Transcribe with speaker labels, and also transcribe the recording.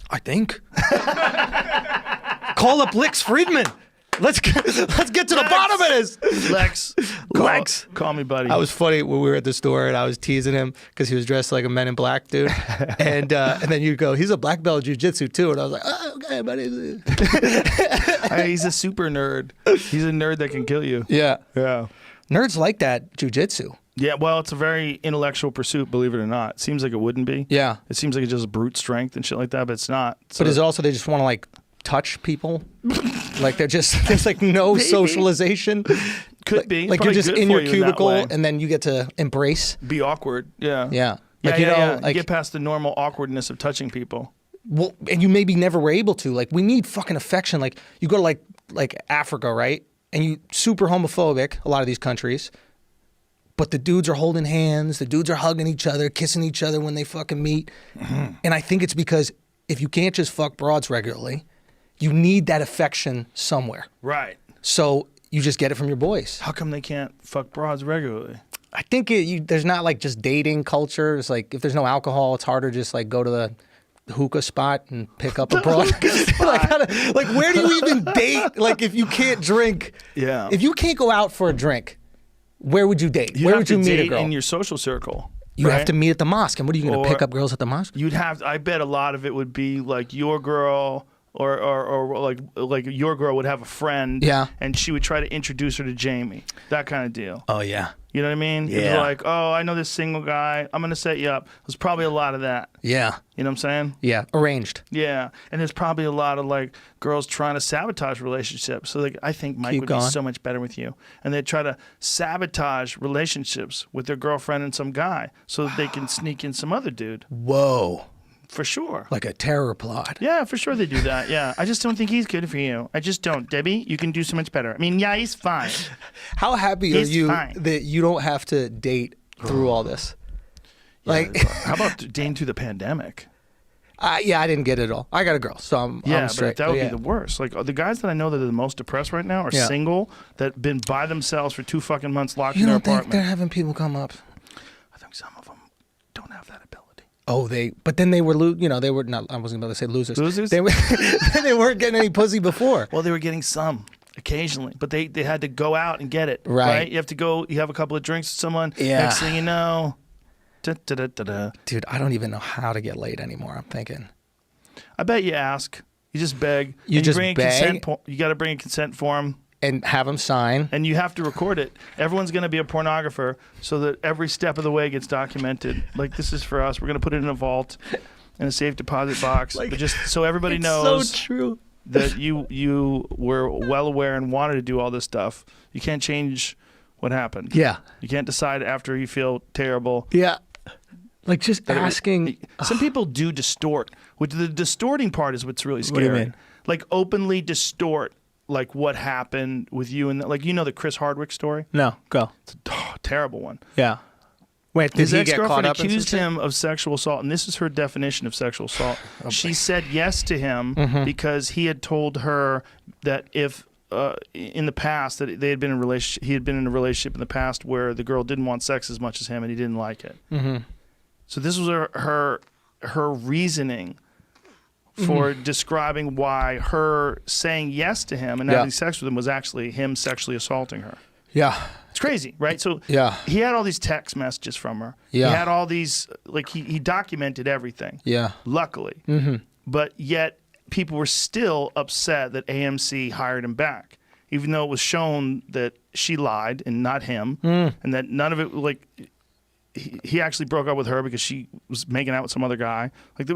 Speaker 1: I think. Call up Lex Friedman. Let's get to the bottom of this.
Speaker 2: Lex. Call me, buddy.
Speaker 1: I was funny when we were at the store and I was teasing him because he was dressed like a Men in Black dude. and then you go, he's a black belt jiu-jitsu too. And I was like, oh, okay, buddy.
Speaker 2: He's a super nerd. He's a nerd that can kill you.
Speaker 1: Yeah.
Speaker 2: Yeah.
Speaker 1: Nerds like that jiu-jitsu.
Speaker 2: Yeah, well, it's a very intellectual pursuit, believe it or not. It seems like it wouldn't be.
Speaker 1: Yeah.
Speaker 2: It seems like it's just brute strength and shit like that, but it's not. So,
Speaker 1: But is it also they just want to like touch people? Like there's like no socialization.
Speaker 2: Could be.
Speaker 1: Like you're just in your cubicle
Speaker 2: and
Speaker 1: and then you get to embrace.
Speaker 2: be awkward. Yeah.
Speaker 1: Yeah.
Speaker 2: Yeah,
Speaker 1: Like,
Speaker 2: yeah.
Speaker 1: like,
Speaker 2: you get past the normal awkwardness of touching people.
Speaker 1: well, and you maybe never were able to. Like we need fucking affection. Like you go to like Africa, right? And you super homophobic, a lot of these countries. But the dudes are holding hands, the dudes are hugging each other, kissing each other when they fucking meet. Mm-hmm. And I think it's because if you can't just fuck broads regularly, you need that affection somewhere.
Speaker 2: Right.
Speaker 1: So you just get it from your boys.
Speaker 2: How come they can't fuck broads regularly?
Speaker 1: I think there's not like just dating culture. It's like if there's no alcohol, it's harder to just like go to the hookah spot and pick up a broad. like where do you even date? Like if you can't drink,
Speaker 2: Yeah.
Speaker 1: if you can't go out for a drink, where would you date? Where would you meet a girl?
Speaker 2: In your social circle.
Speaker 1: You
Speaker 2: right?
Speaker 1: have to meet at the mosque. And what are you going to pick up girls at the mosque?
Speaker 2: You'd have. I bet a lot of it would be like your girl, or like your girl would have a friend.
Speaker 1: Yeah.
Speaker 2: And she would try to introduce her to Jamie. That kind of deal.
Speaker 1: Oh yeah.
Speaker 2: You know what I mean?
Speaker 1: Yeah.
Speaker 2: It's like, oh, I know this single guy. I'm gonna set you up. There's probably a lot of that.
Speaker 1: Yeah.
Speaker 2: You know what I'm saying?
Speaker 1: Yeah. Arranged.
Speaker 2: Yeah, and there's probably a lot of like girls trying to sabotage relationships. So like, I think Mike would be so much better with you, and they try to sabotage relationships with their girlfriend and some guy so that they can sneak in some other dude.
Speaker 1: Whoa.
Speaker 2: For sure.
Speaker 1: Like a terror plot.
Speaker 2: Yeah, for sure they do that. Yeah, I just don't think he's good for you. I just don't. Debbie, you can do so much better. I mean, yeah, he's fine.
Speaker 1: How happy
Speaker 2: He's
Speaker 1: are you
Speaker 2: fine.
Speaker 1: that you don't have to date through all this? Like,
Speaker 2: How about dating through the pandemic?
Speaker 1: yeah, I didn't get it at all. I got a girl, so I'm straight.
Speaker 2: But that would
Speaker 1: yeah.
Speaker 2: be the worst. Like the guys that I know that are the most depressed right now are single, that have been by themselves for 2 fucking months locked in their
Speaker 1: You don't think
Speaker 2: apartment.
Speaker 1: they're having people come up?
Speaker 2: I think some of them don't have that ability.
Speaker 1: Oh, but then they were, they were not. I wasn't about to say losers.
Speaker 2: Losers?
Speaker 1: They weren't getting any pussy before.
Speaker 2: Well, they were getting some occasionally, but they had to go out and get it.
Speaker 1: Right.
Speaker 2: You have to go. You have a couple of drinks with someone.
Speaker 1: Yeah.
Speaker 2: Next thing you know, da-da-da-da-da.
Speaker 1: Dude, I don't even know how to get laid anymore. I'm thinking.
Speaker 2: I bet you ask. You just beg.
Speaker 1: You
Speaker 2: and
Speaker 1: just
Speaker 2: bring
Speaker 1: beg?
Speaker 2: You got to bring a consent form.
Speaker 1: And have them sign.
Speaker 2: And you have to record it. Everyone's going to be a pornographer so that every step of the way gets documented. Like, this is for us. We're going to put it in a vault in a safe deposit box. But just so everybody knows
Speaker 1: so true.
Speaker 2: that you were well aware and wanted to do all this stuff. You can't change what happened.
Speaker 1: Yeah.
Speaker 2: You can't decide after you feel terrible.
Speaker 1: Yeah. Like just asking.
Speaker 2: Some people do distort. Which the distorting part is what's really scary.
Speaker 1: What do you mean?
Speaker 2: Like openly distort like what happened with you and like the Chris Hardwick story.
Speaker 1: No, go.
Speaker 2: It's a terrible one.
Speaker 1: Yeah. Wait, did
Speaker 2: His
Speaker 1: he get caught
Speaker 2: ex-girlfriend
Speaker 1: up in
Speaker 2: accused
Speaker 1: some shit?
Speaker 2: him of sexual assault, and this is her definition of sexual assault. She said yes to him because he had told her that if in the past that they had been in a relationship, he had been in a relationship in the past where the girl didn't want sex as much as him, and he didn't like it. Mm-hmm. So this was her reasoning for describing why her saying yes to him and having sex with him was actually him sexually assaulting her.
Speaker 1: Yeah.
Speaker 2: It's crazy, right? So he had all these text messages from her.
Speaker 1: Yeah.
Speaker 2: He had all these, like he documented everything.
Speaker 1: Yeah.
Speaker 2: Luckily. Mm-hmm. But yet people were still upset that AMC hired him back, even though it was shown that she lied and not him, and that none of it, like, he actually broke up with her because she was making out with some other guy. Like, there was